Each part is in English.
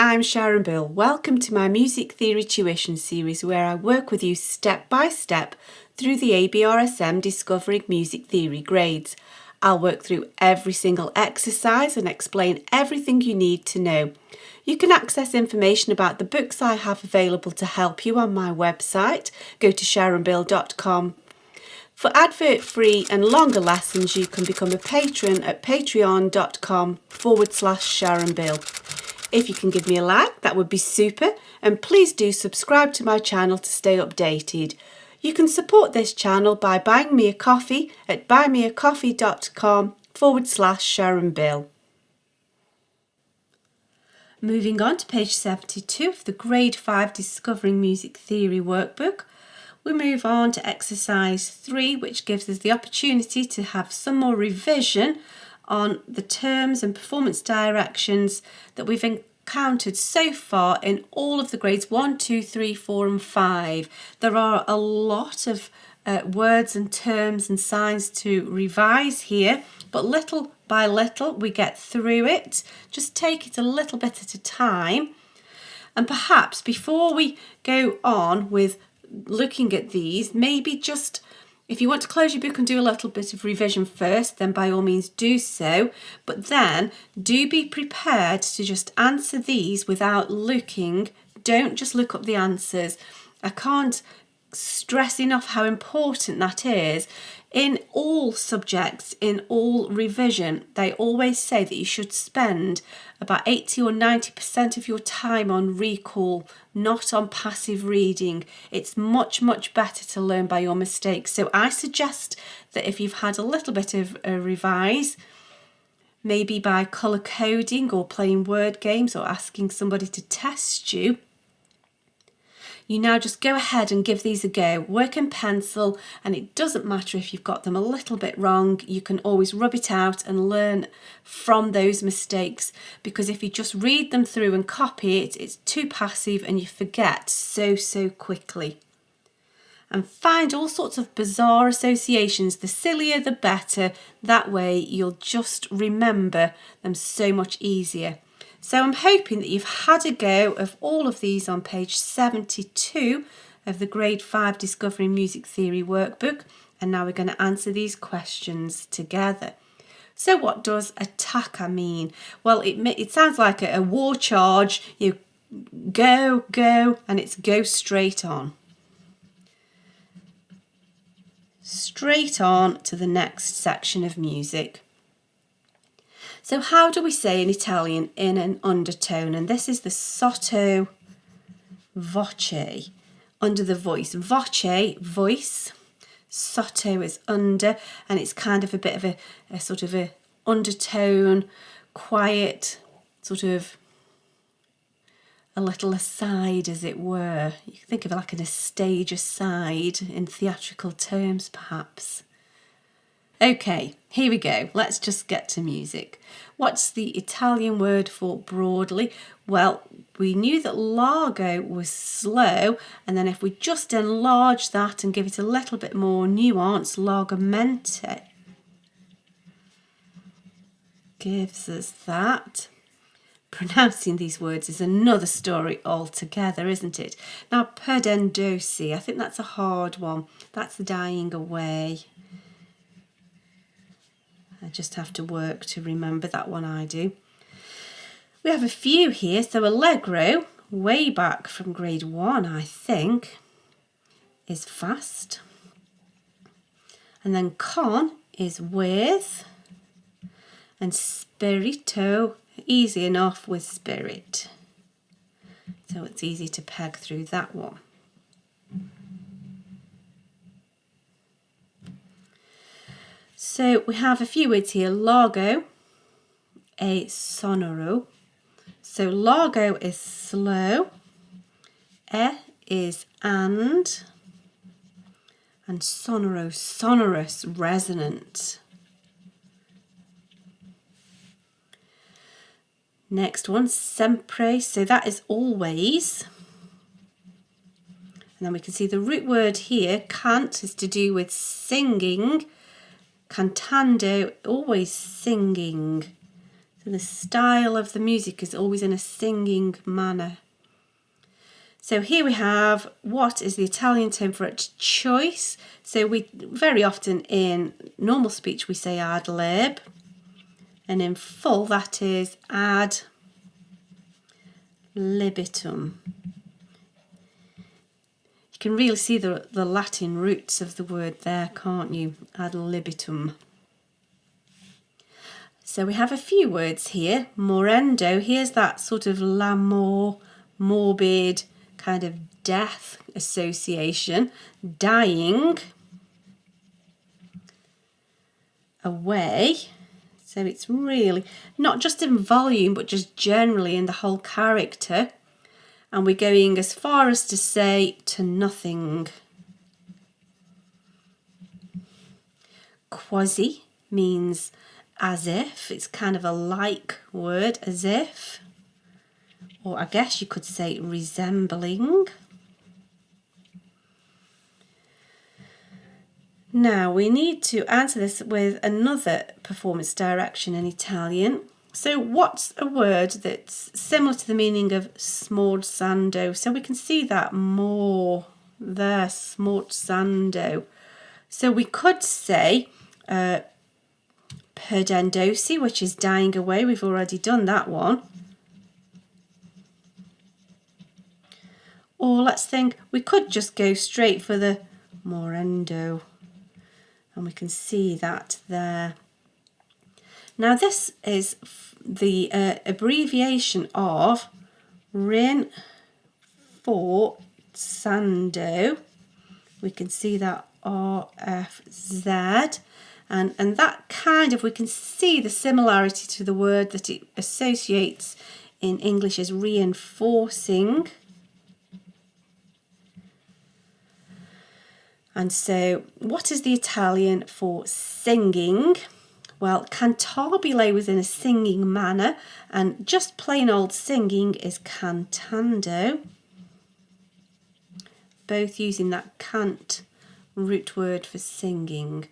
I'm Sharon Bill. Welcome to my Music Theory Tuition series where I work with you step by step through the ABRSM Discovering Music Theory grades. I'll work through every single exercise and explain everything you need to know. You can access information about the books I have available to help you on my website. Go to sharonbill.com. For advert-free and longer lessons, you can become a patron at patreon.com/SharonBill. If you can give me a like, that would be super, and please do subscribe to my channel to stay updated. You can support this channel by buying me a coffee at buymeacoffee.com/SharonBill. Moving on to page 72 of the Grade 5 Discovering Music Theory workbook, we move on to exercise 3, which gives us the opportunity to have some more revision on the terms and performance directions that we've encountered so far in all of the grades 1, 2, 3, 4 and 5. There are a lot of words and terms and signs to revise here, but little by little we get through it. Just take it a little bit at a time. And perhaps before we go on with looking at these, maybe just if you want to close your book and do a little bit of revision first, then by all means do so. But then do be prepared to just answer these without looking. Don't just look up the answers. I can't stress enough how important that is. In all subjects, in all revision, they always say that you should spend about 80 or 90% of your time on recall, not on passive reading. It's much, much better to learn by your mistakes. So I suggest that if you've had a little bit of a revise, maybe by colour coding or playing word games or asking somebody to test you, you now just go ahead and give these a go. Work in pencil, and it doesn't matter if you've got them a little bit wrong. You can always rub it out and learn from those mistakes, because if you just read them through and copy it, it's too passive and you forget so quickly. And find all sorts of bizarre associations. The sillier the better. That way you'll just remember them so much easier. So I'm hoping that you've had a go of all of these on page 72 of the Grade 5 Discovering Music Theory workbook. And now we're going to answer these questions together. So what does attacca mean? Well, it sounds like a war charge. You go, and it's go straight on. Straight on to the next section of music. So how do we say in Italian in an undertone? And this is the sotto voce, under the voice. Voce, voice. Sotto is under, and it's kind of a bit of a sort of a undertone, quiet, sort of a little aside, as it were. You can think of it like a stage aside in theatrical terms, perhaps. Okay, here we go. Let's just get to music. What's the Italian word for broadly? Well, we knew that largo was slow, and then if we just enlarge that and give it a little bit more nuance, largamente gives us that. Pronouncing these words is another story altogether, isn't it? Now, perdendosi, I think that's a hard one. That's the dying away. I just have to work to remember that one, I do. We have a few here. So allegro, way back from grade 1, I think, is fast. And then con is with. And spirito, easy enough with spirit. So it's easy to peg through that one. So we have a few words here. Largo, e sonoro. So largo is slow, e is and sonoro, sonorous, resonant. Next one, sempre, so that is always. And then we can see the root word here, cant, is to do with singing. Cantando, always singing. So the style of the music is always in a singing manner. So here we have, what is the Italian temperate choice? So we very often in normal speech we say ad lib, and in full that is ad libitum. You can really see the Latin roots of the word there, can't you? Ad libitum. So we have a few words here. Morendo, here's that sort of la mort, morbid, kind of death association. Dying, away. So it's really not just in volume, but just generally in the whole character. And we're going as far as to say to nothing. Quasi means as if. It's kind of a like word, as if. Or I guess you could say resembling. Now we need to answer this with another performance direction in Italian. So what's a word that's similar to the meaning of smorzando? So we can see that more there, smorzando. So we could say perdendosi, which is dying away. We've already done that one. Or let's think, we could just go straight for the morendo. And we can see that there. Now this is the abbreviation of rinforzando. We can see that RFZ. And that kind of, we can see the similarity to the word that it associates in English as reinforcing. And so, what is the Italian for singing? Well, cantabile was in a singing manner, and just plain old singing is cantando. Both using that cant root word for singing.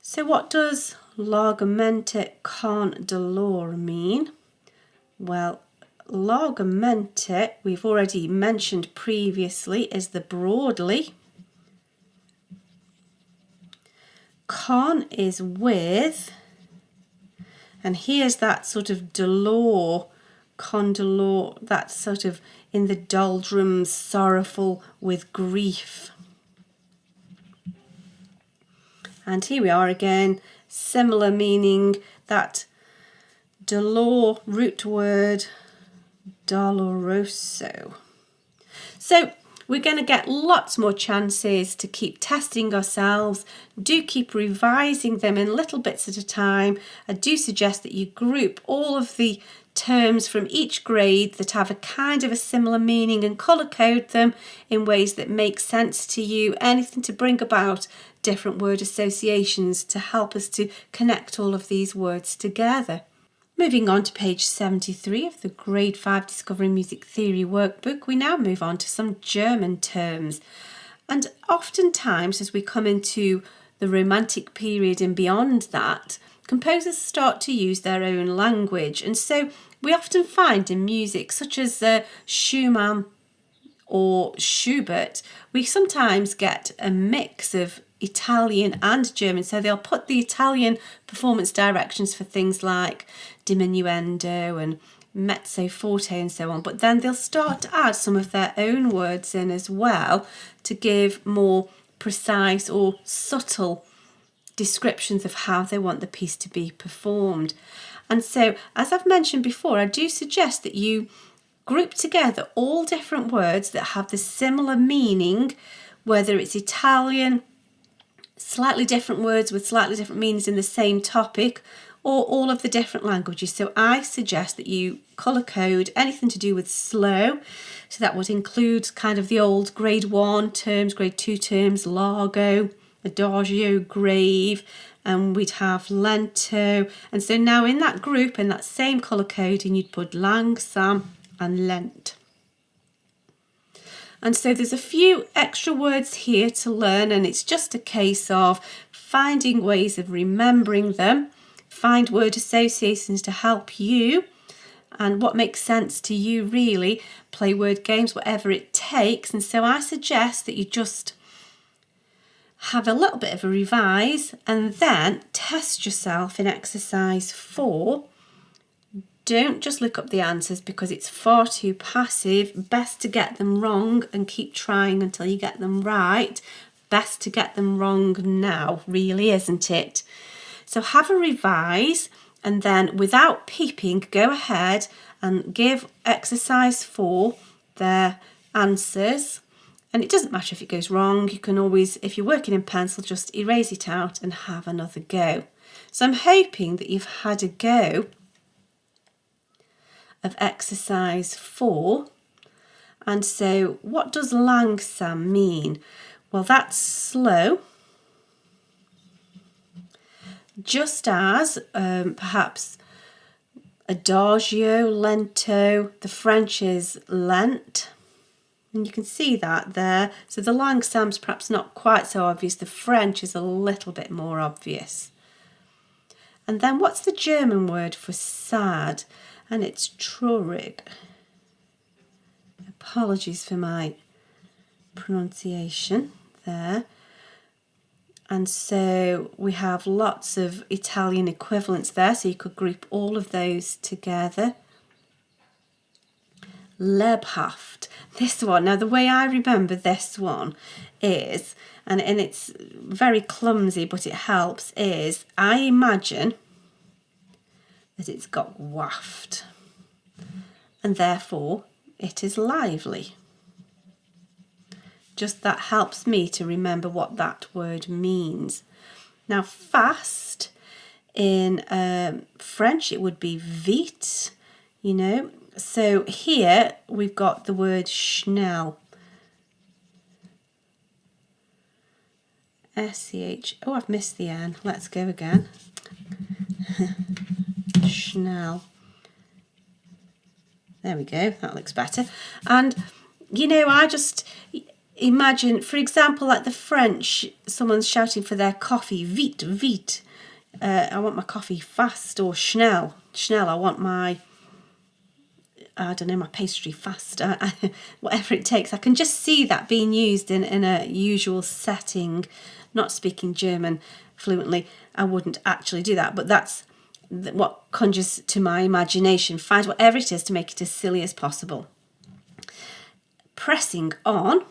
So what does largamente con dolore mean? Well, largamente, we've already mentioned previously, is the broadly. Con is with, and here's that sort of dolore, con dolore, that sort of in the doldrums, sorrowful with grief. And here we are again, similar meaning, that dolore root word, doloroso. So we're going to get lots more chances to keep testing ourselves. Do keep revising them in little bits at a time. I do suggest that you group all of the terms from each grade that have a kind of a similar meaning and colour code them in ways that make sense to you. Anything to bring about different word associations to help us to connect all of these words together. Moving on to page 73 of the Grade 5 Discovering Music Theory workbook, we now move on to some German terms. And oftentimes as we come into the Romantic period and beyond that, composers start to use their own language. And so we often find in music, such as Schumann or Schubert, we sometimes get a mix of Italian and German. So they'll put the Italian performance directions for things like diminuendo and mezzo forte and so on, but then they'll start to add some of their own words in as well to give more precise or subtle descriptions of how they want the piece to be performed. And so, as I've mentioned before, I do suggest that you group together all different words that have the similar meaning, whether it's Italian, slightly different words with slightly different meanings in the same topic, or all of the different languages. So I suggest that you colour code anything to do with slow. So that would include kind of the old grade 1 terms, grade 2 terms, largo, adagio, grave, and we'd have lento. And so now in that group, in that same colour coding, you'd put langsam and lent. And so there's a few extra words here to learn, and it's just a case of finding ways of remembering them, find word associations to help you and what makes sense to you really, play word games, whatever it takes. And so I suggest that you just have a little bit of a revise and then test yourself in exercise 4. Don't just look up the answers because it's far too passive. Best to get them wrong and keep trying until you get them right. Best to get them wrong now, really, isn't it? So have a revise and then without peeping, go ahead and give exercise 4 their answers. And it doesn't matter if it goes wrong. You can always, if you're working in pencil, just erase it out and have another go. So I'm hoping that you've had a go of exercise 4. And so what does langsam mean? Well, that's slow, just as perhaps adagio, lento, the French is lent, and you can see that there. So the langsam's perhaps not quite so obvious, the French is a little bit more obvious. And then what's the German word for sad? And it's traurig. Apologies for my pronunciation there. And so we have lots of Italian equivalents there, so you could group all of those together. Lebhaft. This one, now the way I remember this one is, and it's very clumsy but it helps, is I imagine that it's got waft and therefore it is lively. Just that helps me to remember what that word means. Now fast in French it would be vite, you know. So here we've got the word schnell. S-C-H, oh I've missed the N, let's go again. Schnell. There we go, that looks better. And you know, I just imagine, for example, like the French, someone's shouting for their coffee, vite, vite. I want my coffee fast, or schnell. Schnell, I want my, I don't know, my pastry fast, whatever it takes. I can just see that being used in a usual setting. Not speaking German fluently, I wouldn't actually do that, but that's what conjures to my imagination. Find whatever it is to make it as silly as possible. Pressing on.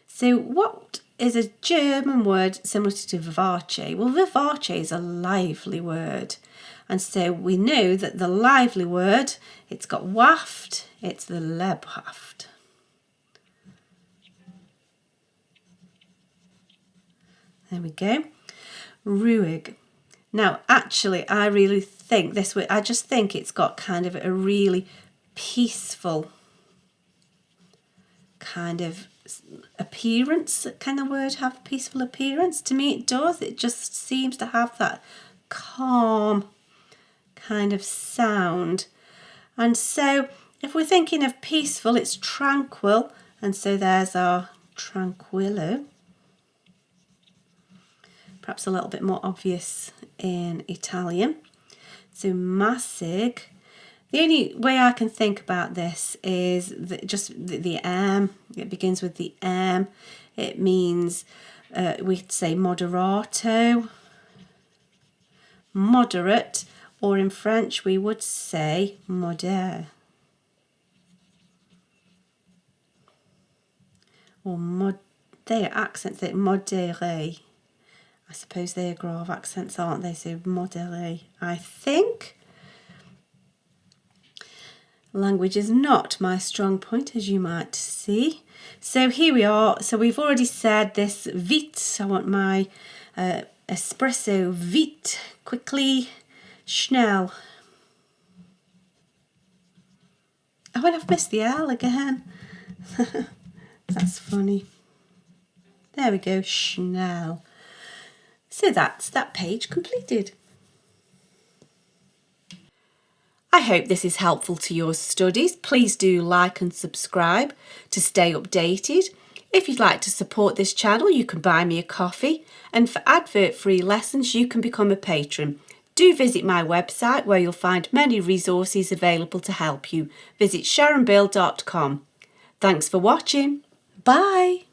So what is a German word similar to vivace? Well, vivace is a lively word. And so we know that the lively word, it's got waft, it's the lebhaft. There we go. Ruhig. Now, actually, I really think this way, I just think it's got kind of a really peaceful kind of appearance. Can the word have peaceful appearance? To me it does. It just seems to have that calm kind of sound. And so if we're thinking of peaceful, it's tranquil, and so there's our tranquillo. Perhaps a little bit more obvious in Italian. So massig. The only way I can think about this is just the M. It begins with the M. It means, we'd say moderato, moderate, or in French we would say modère. Or they are accents, they're modéré. I suppose they are grave accents, aren't they? So modéré, I think. Language is not my strong point, as you might see. So here we are. So we've already said this vite. I want my espresso vite, quickly, schnell. Oh, and I've missed the L again. That's funny. There we go, schnell. So that's that page completed. I hope this is helpful to your studies. Please do like and subscribe to stay updated. If you'd like to support this channel, you can buy me a coffee, and for advert-free lessons, you can become a patron. Do visit my website where you'll find many resources available to help you. Visit sharonbill.com. Thanks for watching. Bye.